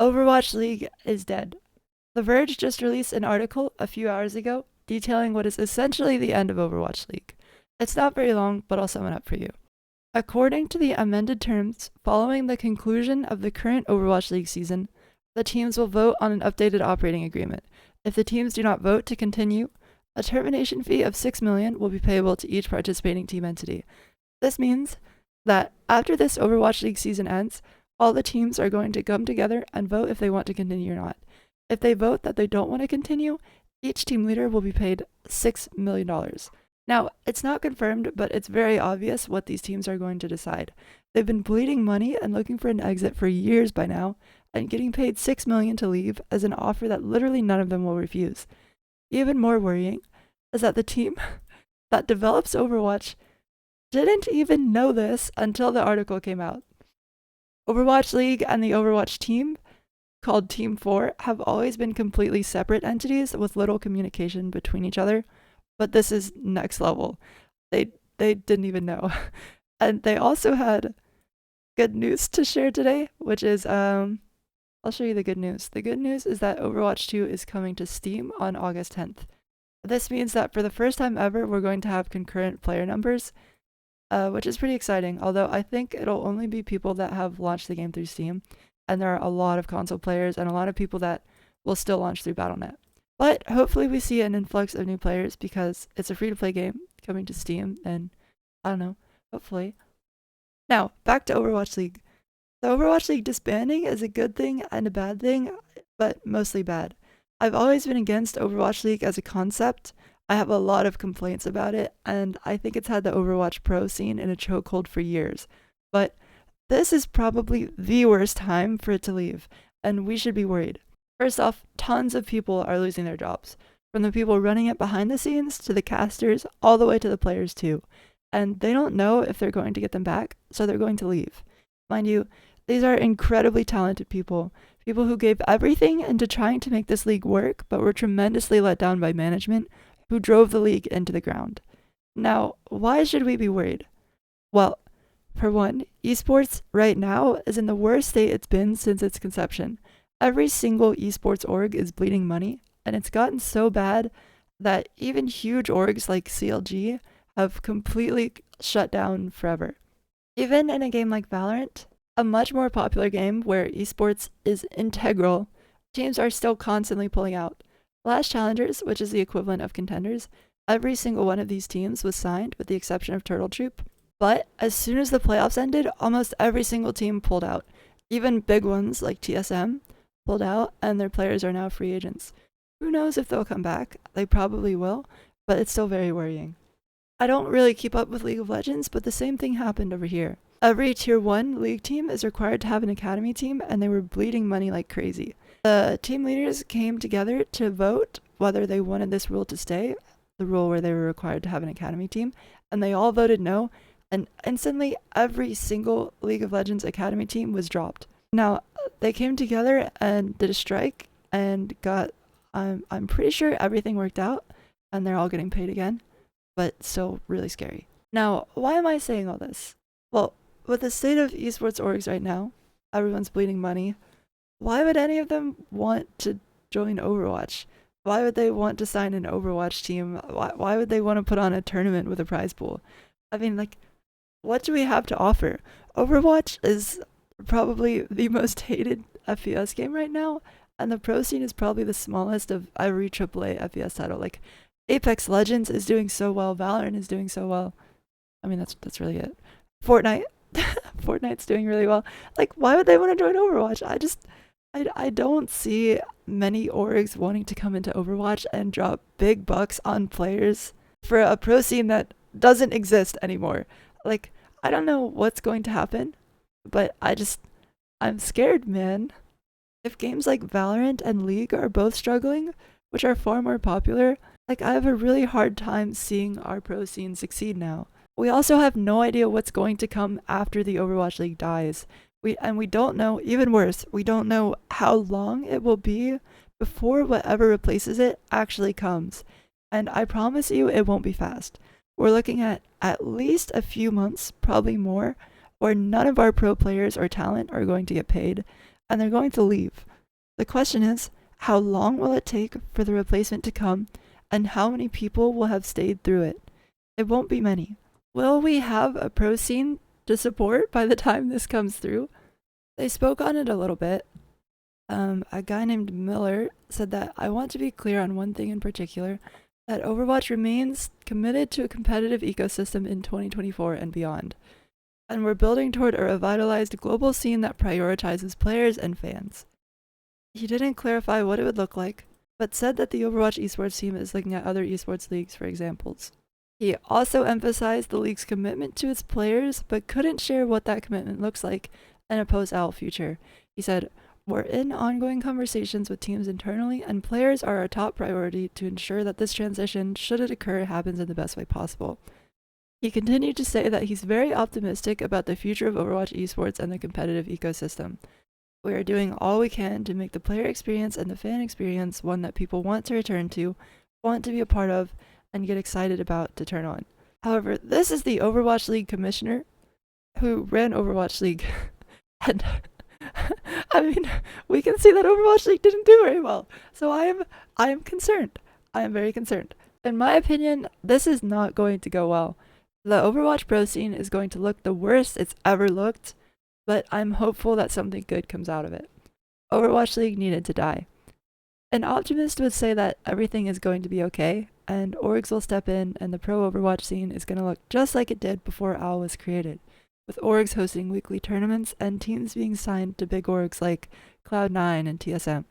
Overwatch League is dead. The Verge just released an article a few hours ago detailing what is essentially the end of Overwatch League. It's not very long, but I'll sum it up for you. According to the amended terms, following the conclusion of the current Overwatch League season, the teams will vote on an updated operating agreement. If the teams do not vote to continue, a termination fee of $6 million will be payable to each participating team entity. This means that after this Overwatch League season ends, all the teams are going to come together and vote if they want to continue or not. If they vote that they don't want to continue, each team leader will be paid $6 million. Now, it's not confirmed, but it's very obvious what these teams are going to decide. They've been bleeding money and looking for an exit for years by now, and getting paid $6 million to leave as an offer that literally none of them will refuse. Even more worrying is that the team that develops Overwatch didn't even know this until the article came out. Overwatch League and the Overwatch team, called Team 4, have always been completely separate entities with little communication between each other, but this is next level. They didn't even know. And they also had good news to share today, which is I'll show you the good news. The good news is that Overwatch 2 is coming to Steam on August 10th. This means that for the first time ever, we're going to have concurrent player numbers, which is pretty exciting, although I think it'll only be people that have launched the game through Steam, and there are a lot of console players and a lot of people that will still launch through Battle.net. But hopefully we see an influx of new players because it's a free-to-play game coming to Steam, and I don't know, hopefully. Now, back to Overwatch League. The Overwatch League disbanding is a good thing and a bad thing, but mostly bad. I've always been against Overwatch League as a concept. I have a lot of complaints about it, and I think it's had the Overwatch Pro scene in a chokehold for years. But this is probably the worst time for it to leave, and we should be worried. First off, tons of people are losing their jobs, from the people running it behind the scenes to the casters, all the way to the players too. And they don't know if they're going to get them back, so they're going to leave. Mind you, these are incredibly talented people who gave everything into trying to make this league work, but were tremendously let down by management, who drove the league into the ground. Now, why should we be worried? Well, for one, esports right now is in the worst state it's been since its conception. Every single esports org is bleeding money, and it's gotten so bad that even huge orgs like CLG have completely shut down forever. Even in a game like Valorant, a much more popular game where esports is integral, teams are still constantly pulling out. Last Challengers, which is the equivalent of Contenders, every single one of these teams was signed with the exception of Turtle Troop. But as soon as the playoffs ended, almost every single team pulled out. Even big ones like TSM pulled out, and their players are now free agents. Who knows if they'll come back? They probably will, but it's still very worrying. I don't really keep up with League of Legends, but the same thing happened over here. Every Tier 1 League team is required to have an academy team, and they were bleeding money like crazy. The team leaders came together to vote whether they wanted this rule to stay, the rule where they were required to have an academy team, and they all voted no, and instantly every single League of Legends academy team was dropped. Now, they came together and did a strike and got, I'm pretty sure everything worked out, and they're all getting paid again, but still really scary. Now, why am I saying all this? Well, with the state of esports orgs right now, everyone's bleeding money. Why would any of them want to join Overwatch? Why would they want to sign an Overwatch team? Why would they want to put on a tournament with a prize pool? I mean, like, what do we have to offer? Overwatch is probably the most hated FPS game right now, and the pro scene is probably the smallest of every AAA FPS title. Like, Apex Legends is doing so well, Valorant is doing so well. I mean, that's really it. Fortnite. Fortnite's doing really well. Like, why would they want to join Overwatch? I don't see many orgs wanting to come into Overwatch and drop big bucks on players for a pro scene that doesn't exist anymore. Like, I don't know what's going to happen, but I'm scared, man. If games like Valorant and League are both struggling, which are far more popular, like, I have a really hard time seeing our pro scene succeed now. We also have no idea what's going to come after the Overwatch League dies. We don't know, even worse, we don't know how long it will be before whatever replaces it actually comes. And I promise you it won't be fast. We're looking at least a few months, probably more, where none of our pro players or talent are going to get paid. and they're going to leave. The question is, how long will it take for the replacement to come, and how many people will have stayed through it? It won't be many. Will we have a pro scene to support by the time this comes through? They spoke on it a little bit. A guy named Miller said that I want to be clear on one thing in particular, that Overwatch remains committed to a competitive ecosystem in 2024 and beyond. And we're building toward a revitalized global scene that prioritizes players and fans. He didn't clarify what it would look like, but said that the Overwatch esports team is looking at other esports leagues for examples. He also emphasized the league's commitment to its players, but couldn't share what that commitment looks like in a post-OWL future. He said, "We're in ongoing conversations with teams internally, and players are our top priority to ensure that this transition, should it occur, happens in the best way possible." He continued to say that he's very optimistic about the future of Overwatch esports and the competitive ecosystem. We are doing all we can to make the player experience and the fan experience one that people want to return to, want to be a part of, and get excited about to turn on. However, this is the Overwatch League commissioner who ran Overwatch League, and I mean, we can see that Overwatch League didn't do very well. So I am concerned. I am very concerned. In my opinion, this is not going to go well. The Overwatch Pro scene is going to look the worst it's ever looked, but I'm hopeful that something good comes out of it. Overwatch League needed to die. An optimist would say that everything is going to be okay, and orgs will step in, and the pro Overwatch scene is going to look just like it did before OWL was created, with orgs hosting weekly tournaments and teams being signed to big orgs like Cloud9 and TSM.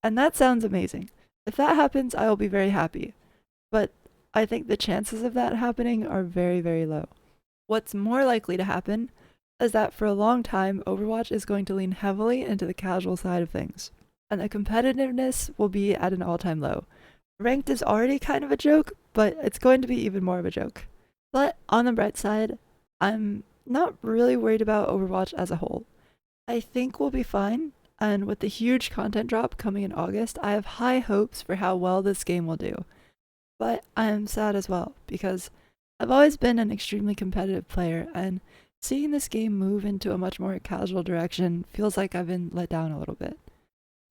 And that sounds amazing. If that happens, I will be very happy. But I think the chances of that happening are very, very low. What's more likely to happen is that for a long time, Overwatch is going to lean heavily into the casual side of things, and the competitiveness will be at an all-time low. Ranked is already kind of a joke, but it's going to be even more of a joke. But on the bright side, I'm not really worried about Overwatch as a whole. I think we'll be fine, and with the huge content drop coming in August, I have high hopes for how well this game will do. But I am sad as well, because I've always been an extremely competitive player, and seeing this game move into a much more casual direction feels like I've been let down a little bit.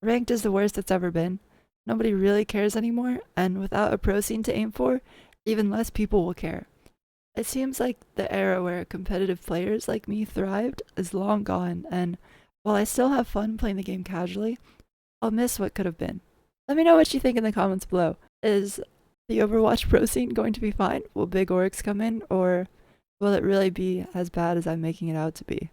Ranked is the worst it's ever been. Nobody really cares anymore, and without a pro scene to aim for, even less people will care. It seems like the era where competitive players like me thrived is long gone, and while I still have fun playing the game casually, I'll miss what could have been. Let me know what you think in the comments below. Is the Overwatch pro scene going to be fine? Will big orgs come in, or will it really be as bad as I'm making it out to be?